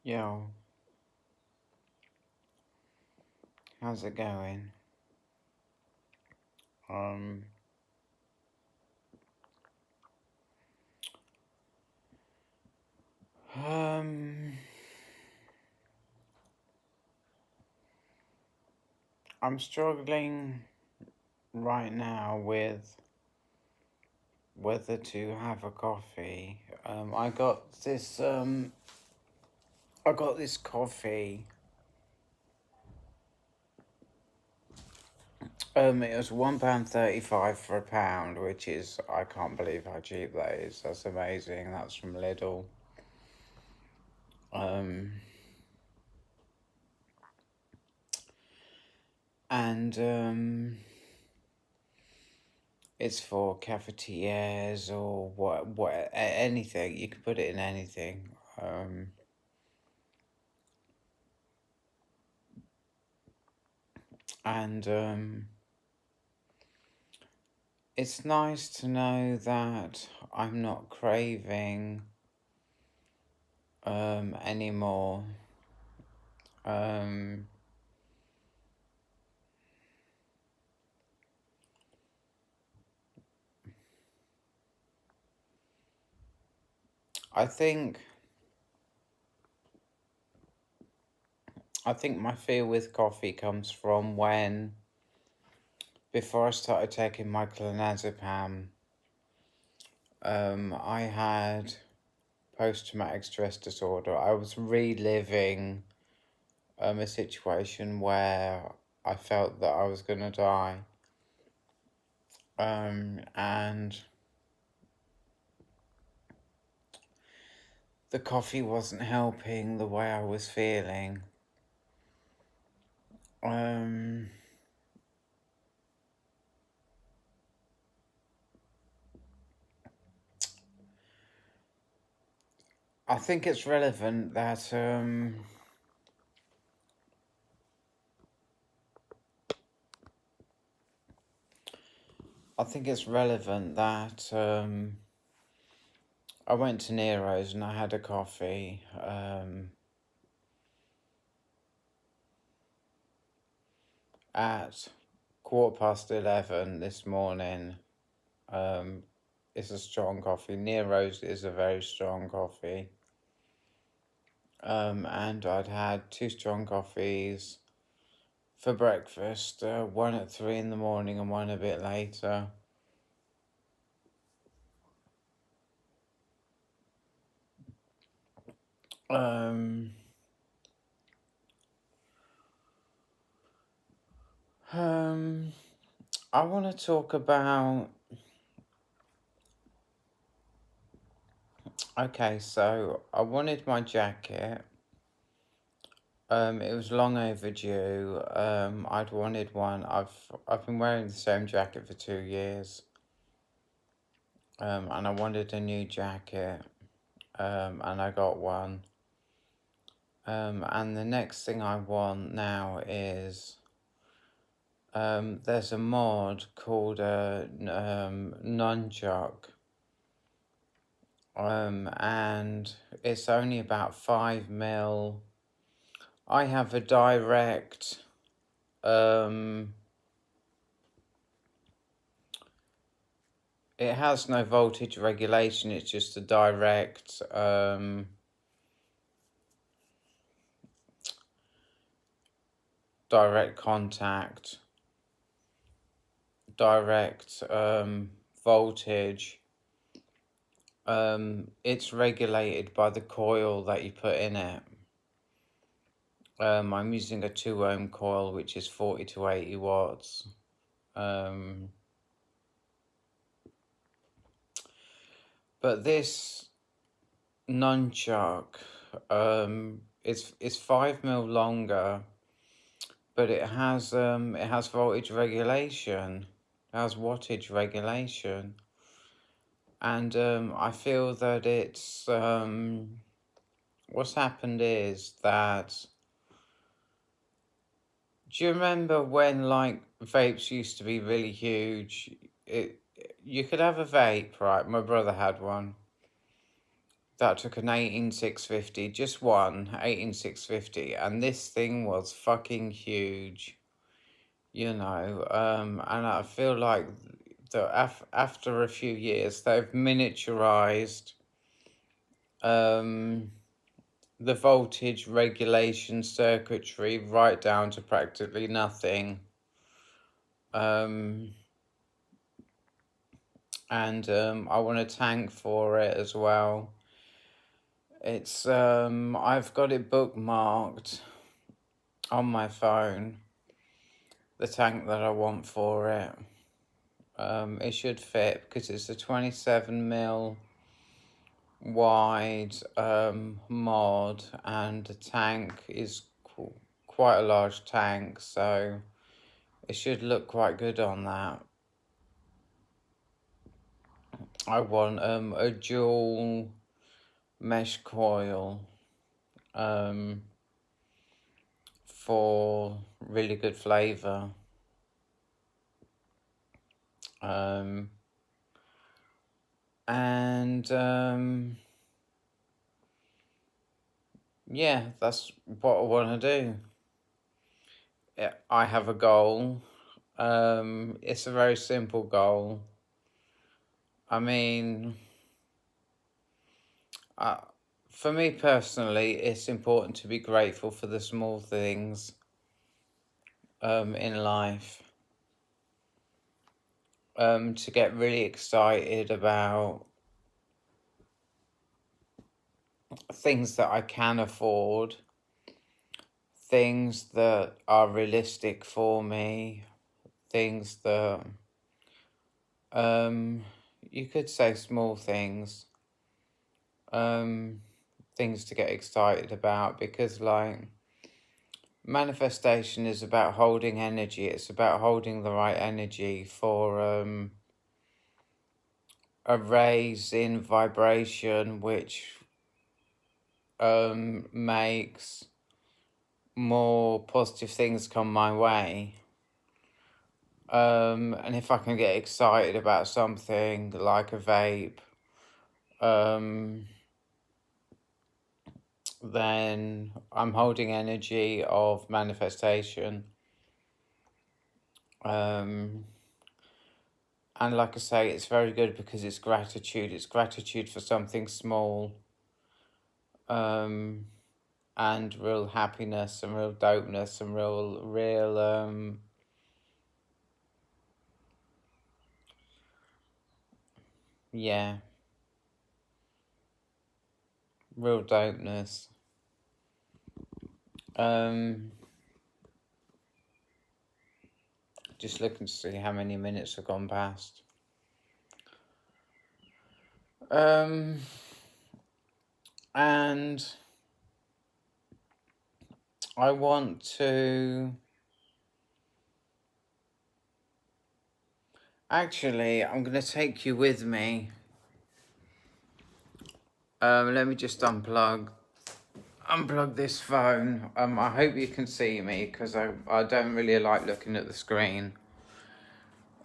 Yo, how's it going? Um, um, I'm struggling right now with whether to have a coffee. I got this coffee. It was £1.35 for a pound, which is, I can't believe how cheap that is. That's amazing. That's from Lidl. Um, and it's for cafetières or anything. You can put it in anything. And it's nice to know that I'm not craving anymore. Um, I think I think my fear with coffee comes from when, before I started taking my clonazepam, I had post-traumatic stress disorder. I was reliving a situation where I felt that I was gonna die. And the coffee wasn't helping the way I was feeling. Um, I think it's relevant that I think it's relevant that I went to Nero's and I had a coffee. At 11:15 this morning. It's a strong coffee. Nero's is a very strong coffee. And I'd had two strong coffees for breakfast, one at 3 in the morning and one a bit later. Um, um, I want to talk about. Okay, so I wanted my jacket. It was long overdue. I'd wanted one. I've been wearing the same jacket for 2 years. And I wanted a new jacket. And I got one. And the next thing I want now is there's a mod called Nunchuck. And it's only about 5 mil. I have a direct it has no voltage regulation, it's just a direct direct contact, direct voltage. It's regulated by the coil that you put in it. I'm using a 2 ohm coil, which is 40 to 80 watts. But this nunchuck, it's 5 mil longer, but it has voltage regulation, it has wattage regulation, and I feel that it's what's happened is that. Do you remember when like vapes used to be really huge? You could have a vape, right? My brother had one, that took an 18650, just one 18650, and this thing was fucking huge, you know. And I feel like after a few years they've miniaturized the voltage regulation circuitry right down to practically nothing. And I want a tank for it as well. It's I've got it bookmarked on my phone, the tank that I want for it. It should fit because it's a 27mm wide mod, and the tank is quite a large tank, so it should look quite good on that. I want a dual mesh coil for really good flavour. Yeah, that's what I want to do. I have a goal. It's a very simple goal. I mean, for me personally, it's important to be grateful for the small things in life. To get really excited about things that I can afford, things that are realistic for me, things that you could say small things, things to get excited about, because like manifestation is about holding energy. It's about holding the right energy for a raise in vibration, which makes more positive things come my way. And if I can get excited about something like a vape, then I'm holding energy of manifestation. And like I say, it's very good because it's gratitude. It's gratitude for something small. And real happiness and real dopeness and real yeah, real dopeness. Just looking to see how many minutes have gone past. And I want to... Actually, I'm going to take you with me. Let me just unplug this phone. I hope you can see me, because I don't really like looking at the screen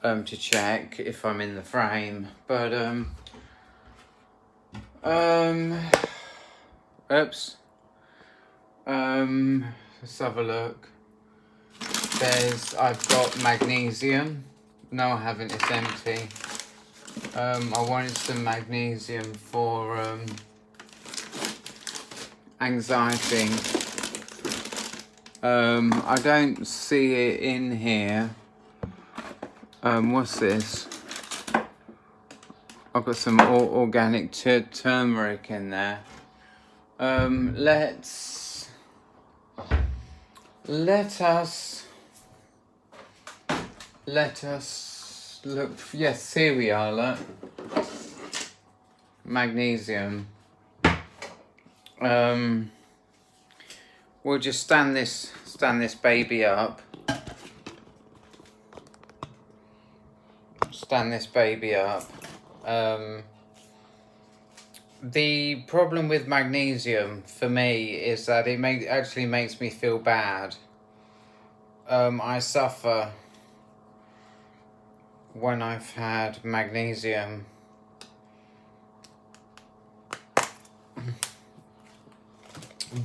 to check if I'm in the frame. But oops. Let's have a look. I've got magnesium. No, I haven't, it's empty. I wanted some magnesium for anxiety. I don't see it in here. What's this? I've got some organic turmeric in there. Let us look. Yes, here we are. Look, magnesium. We'll just stand this baby up. Stand this baby up. The problem with magnesium for me is that it actually makes me feel bad. I suffer when I've had magnesium.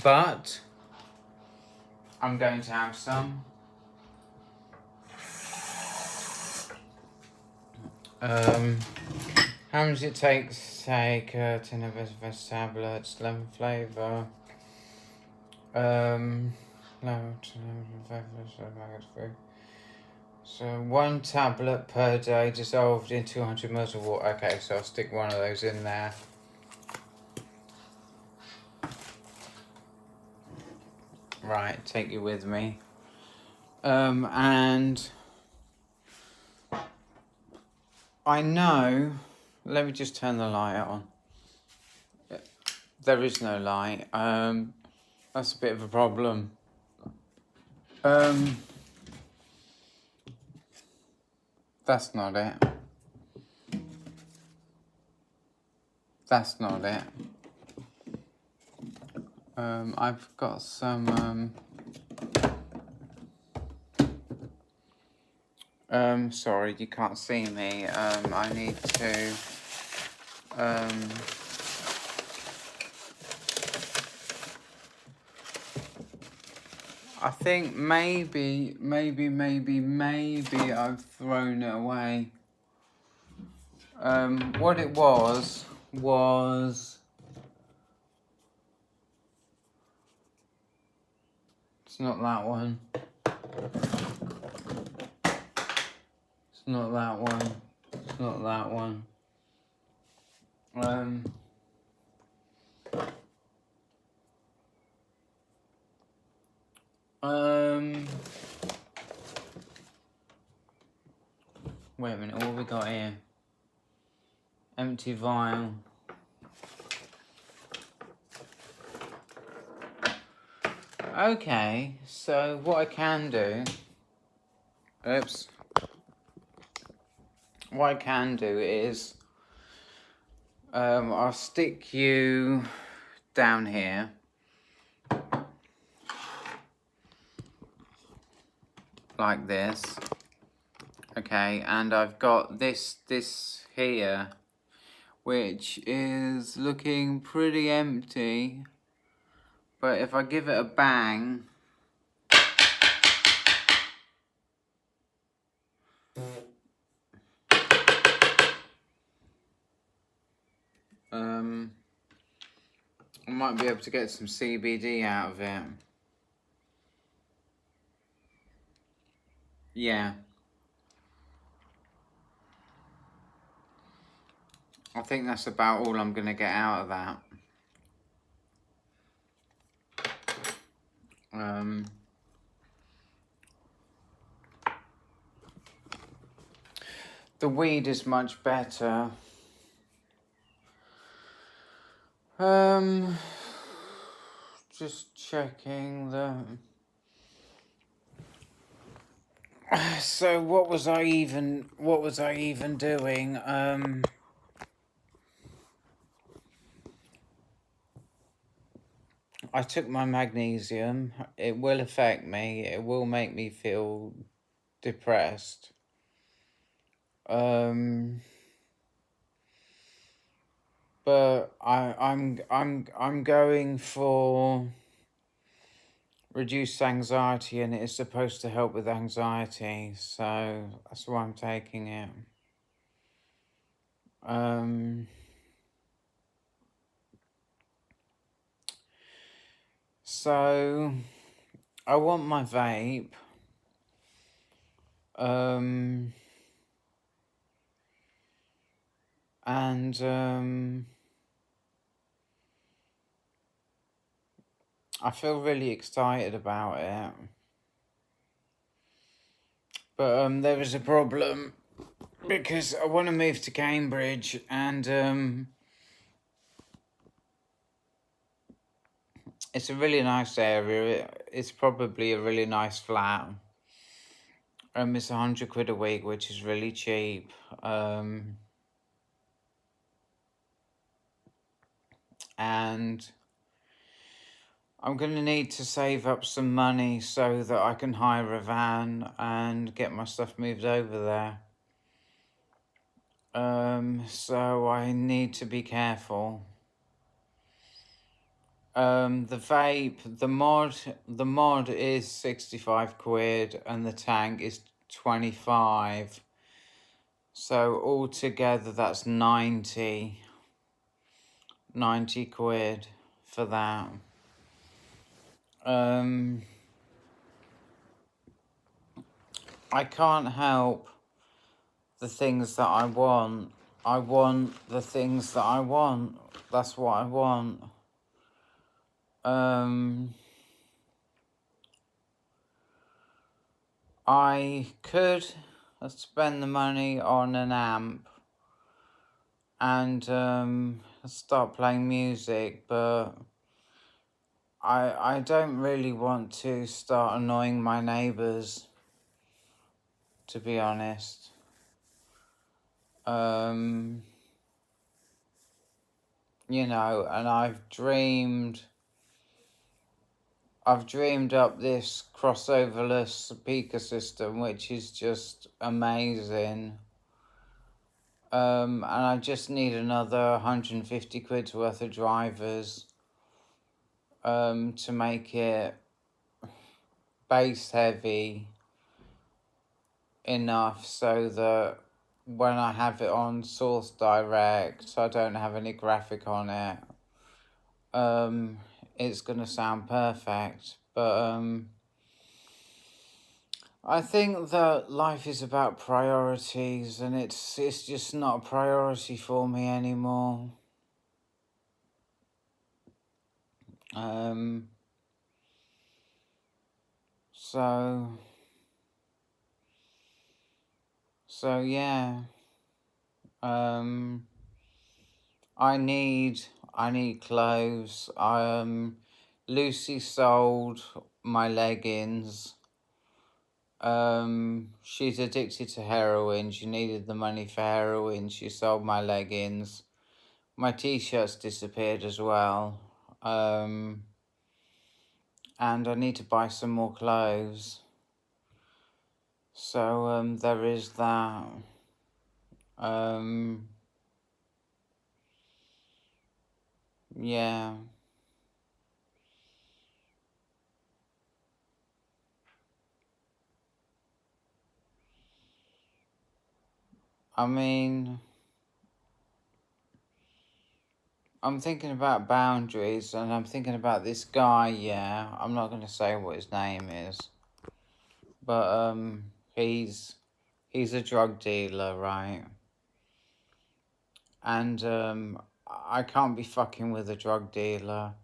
but I'm going to have some. How much it takes to take 10 of Vest tablets, lemon flavour. No, so 1 tablet per day dissolved in 200 ml of water. Okay, so I'll stick one of those in there. Right, take you with me. And I know, let me just turn the light on. There is no light. That's a bit of a problem. That's not it. That's not it. I've got some, sorry, you can't see me. I need to, I think maybe I've thrown it away. What it was, it's not that one. It's not that one. It's not that one. Wait a minute, what have we got here? Empty vial. Okay, so what I can do, what I can do is, I'll stick you down here. Like this. Okay, and I've got this here, which is looking pretty empty. But if I give it a bang, I might be able to get some CBD out of it. Yeah. I think that's about all I'm gonna get out of that. The weed is much better. Just checking the... So what was I even doing? I took my magnesium. It will affect me. It will make me feel depressed. But I'm going for reduced anxiety, and it is supposed to help with anxiety, so that's why I'm taking it. So I want my vape. I feel really excited about it. But there is a problem, because I want to move to Cambridge, and it's a really nice area. It's probably a really nice flat. It's 100 quid a week, which is really cheap. And I'm going to need to save up some money so that I can hire a van and get my stuff moved over there. So I need to be careful. The vape, the mod is 65 quid and the tank is 25. So altogether that's 90 quid for that. I can't help the things that I want. I want the things that I want. That's what I want. I could spend the money on an amp and start playing music, but I don't really want to start annoying my neighbours, to be honest. You know, and I've dreamed up this crossoverless speaker system, which is just amazing. And I just need another 150 quid's worth of drivers to make it bass heavy enough so that when I have it on Source Direct, I don't have any graphic on it, it's gonna sound perfect. But I think that life is about priorities, and it's just not a priority for me anymore. So yeah. I need clothes. Lucy sold my leggings. She's addicted to heroin. She needed the money for heroin. She sold my leggings. My t-shirts disappeared as well. And I need to buy some more clothes. So there is that. Yeah. I mean, I'm thinking about boundaries, and I'm thinking about this guy, yeah. I'm not going to say what his name is. But, he's a drug dealer, right? And, I can't be fucking with a drug dealer.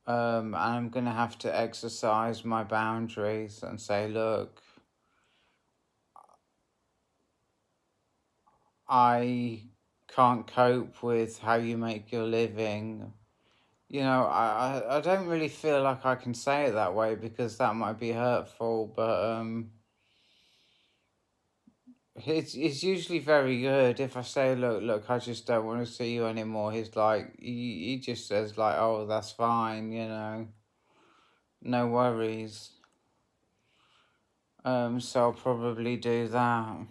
And I'm going to have to exercise my boundaries and say, look, I can't cope with how you make your living. You know, I don't really feel like I can say it that way because that might be hurtful, but it's usually very good if I say, look, I just don't want to see you anymore. He's like, he just says like, oh, that's fine, you know, no worries. So I'll probably do that.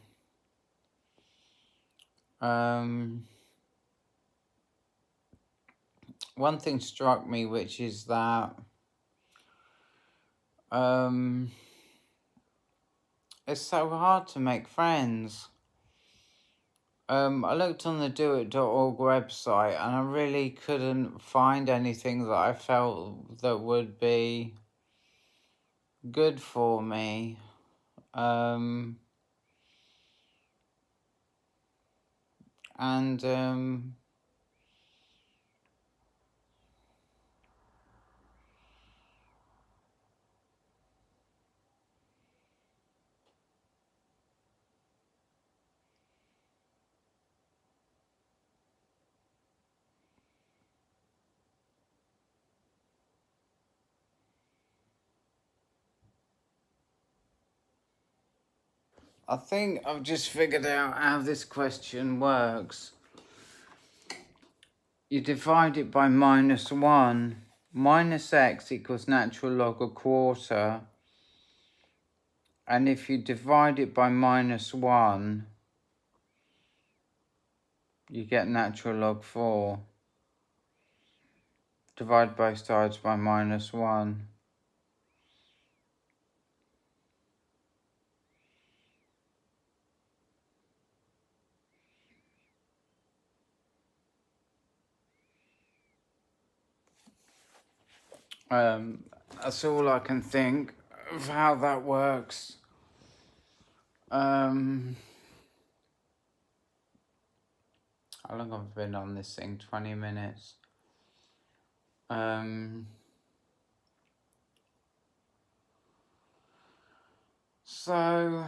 One thing struck me, which is that it's so hard to make friends. I looked on the doit.org website and I really couldn't find anything that I felt that would be good for me. I think I've just figured out how this question works. You divide it by -1. Minus x equals natural log a quarter. And if you divide it by -1, you get natural log 4. Divide both sides by -1. That's all I can think of how that works. How long have I been on this thing? 20 minutes. So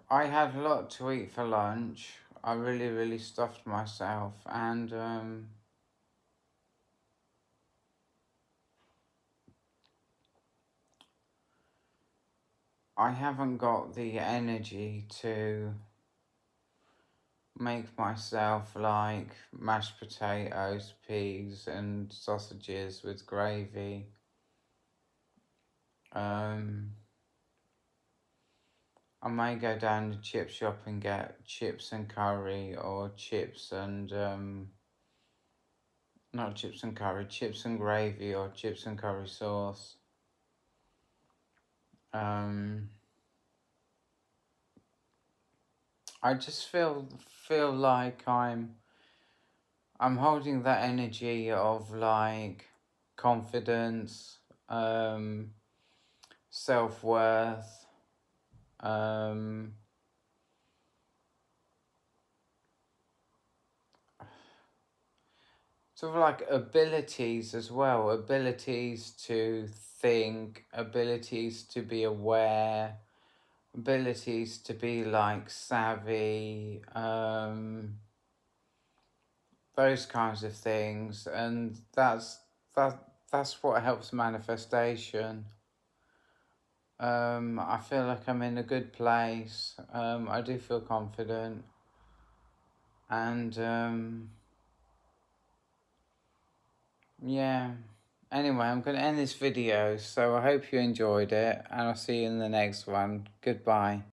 I had a lot to eat for lunch. I really stuffed myself, and I haven't got the energy to make myself like mashed potatoes, peas and sausages with gravy. I may go down to the chip shop and get chips and curry, or chips and not chips and curry, chips and gravy, or chips and curry sauce. I just feel like I'm holding that energy of like confidence, self-worth, sort of like abilities as well, abilities to think, abilities to be aware, abilities to be like savvy, those kinds of things, and that's what helps manifestation. I feel like I'm in a good place. I do feel confident, and yeah. Anyway, I'm going to end this video, so I hope you enjoyed it, and I'll see you in the next one. Goodbye.